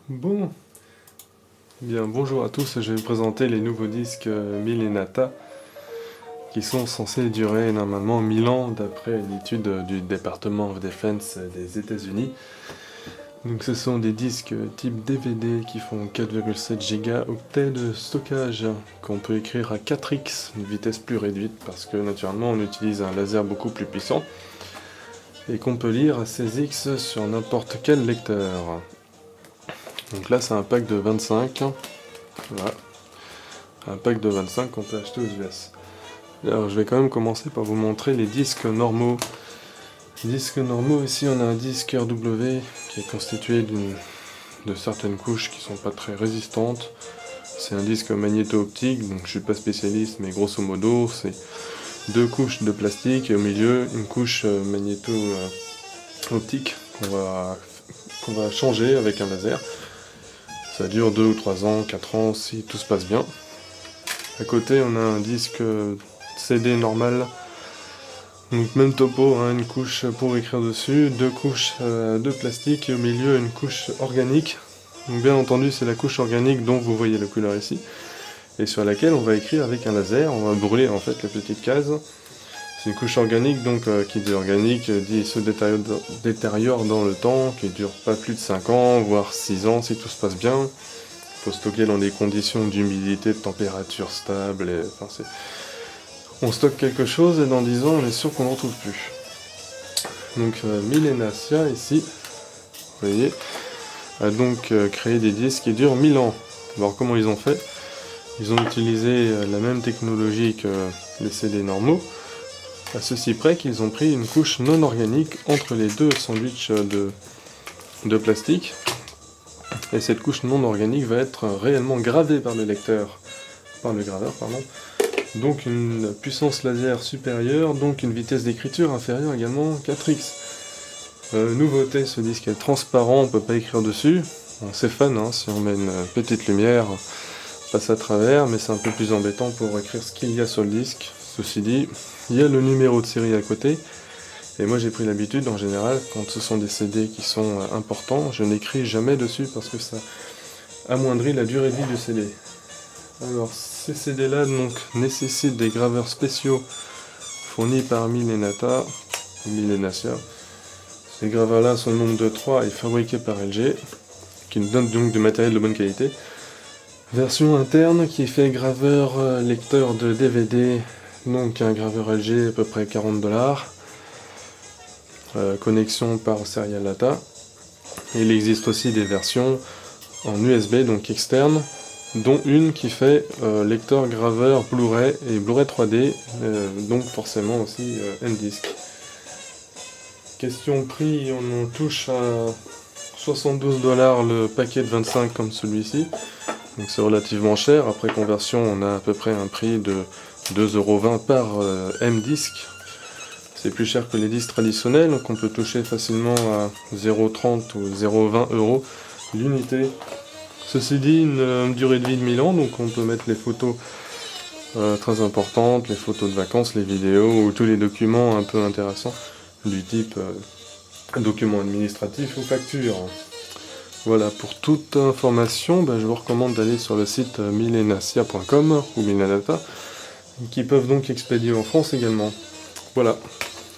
Bon, bien bonjour à tous, je vais vous présenter les nouveaux disques Milenata qui sont censés durer normalement 1000 ans d'après une étude du Department of Defense des États-Unis. Donc ce sont des disques type DVD qui font 4,7 Go de stockage qu'on peut écrire à 4x, une vitesse plus réduite parce que naturellement on utilise un laser beaucoup plus puissant et qu'on peut lire à 16x sur n'importe quel lecteur. Donc là c'est un pack de 25, voilà, un pack de 25 qu'on peut acheter aux US. Alors je vais quand même commencer par vous montrer les disques normaux. Les disques normaux, ici on a un disque RW qui est constitué de certaines couches qui sont pas très résistantes. C'est un disque magnéto-optique, donc je suis pas spécialiste, mais grosso modo c'est deux couches de plastique et au milieu une couche magnéto-optique qu'on va changer avec un laser. Ça dure 2 ou 3 ans, 4 ans si tout se passe bien. À côté on a un disque CD normal. Donc même topo, hein, une couche pour écrire dessus, deux couches de plastique et au milieu une couche organique. Donc bien entendu c'est la couche organique dont vous voyez la couleur ici. Et sur laquelle on va écrire avec un laser, on va brûler en fait la petite case. C'est une couche organique, donc qui dit organique, dit se détériore dans le temps, qui dure pas plus de 5 ans, voire 6 ans si tout se passe bien. Il faut stocker dans des conditions d'humidité, de température stable, et, enfin, on stocke quelque chose et dans 10 ans on est sûr qu'on ne le retrouve plus. Donc Milenacia ici, vous voyez, a donc créé des disques qui durent 1000 ans. Alors comment ils ont fait? Ils ont utilisé la même technologie que les CD normaux, à ceci près qu'ils ont pris une couche non organique entre les deux sandwichs de plastique. Et cette couche non organique va être réellement gravée par le lecteur, par le graveur, pardon. Donc une puissance laser supérieure, donc une vitesse d'écriture inférieure également 4x. Nouveauté, ce disque est transparent, on ne peut pas écrire dessus. Bon, c'est fun, hein, si on met une petite lumière, passe à travers, mais c'est un peu plus embêtant pour écrire ce qu'il y a sur le disque. Ceci dit, il y a le numéro de série à côté, et moi j'ai pris l'habitude en général, quand ce sont des CD qui sont importants, je n'écris jamais dessus parce que ça amoindrit la durée de vie du CD. Alors ces CD là donc nécessitent des graveurs spéciaux fournis par Milenata ou Milenacia. Ces graveurs là sont au nombre de 3 et fabriqués par LG, qui nous donnent donc du matériel de bonne qualité. Version interne qui fait graveur lecteur de DVD, donc un graveur LG à peu près 40 $. Connexion par Serial Data. Il existe aussi des versions en USB, donc externe, dont une qui fait lecteur graveur Blu-ray et Blu-ray 3D, donc forcément aussi NDisc. Question prix, on en touche à 72 $ le paquet de 25 comme celui-ci, donc c'est relativement cher. Après conversion on a à peu près un prix de 2,20 € par M-Disc. C'est plus cher que les disques traditionnels, donc on peut toucher facilement à 0,30 ou 0,20 € l'unité. Ceci dit, une durée de vie de 1000 ans, donc on peut mettre les photos très importantes, les photos de vacances, les vidéos ou tous les documents un peu intéressants du type documents administratifs ou factures. Voilà, pour toute information, je vous recommande d'aller sur le site milenacia.com ou Milenata, qui peuvent donc expédier en France également. Voilà.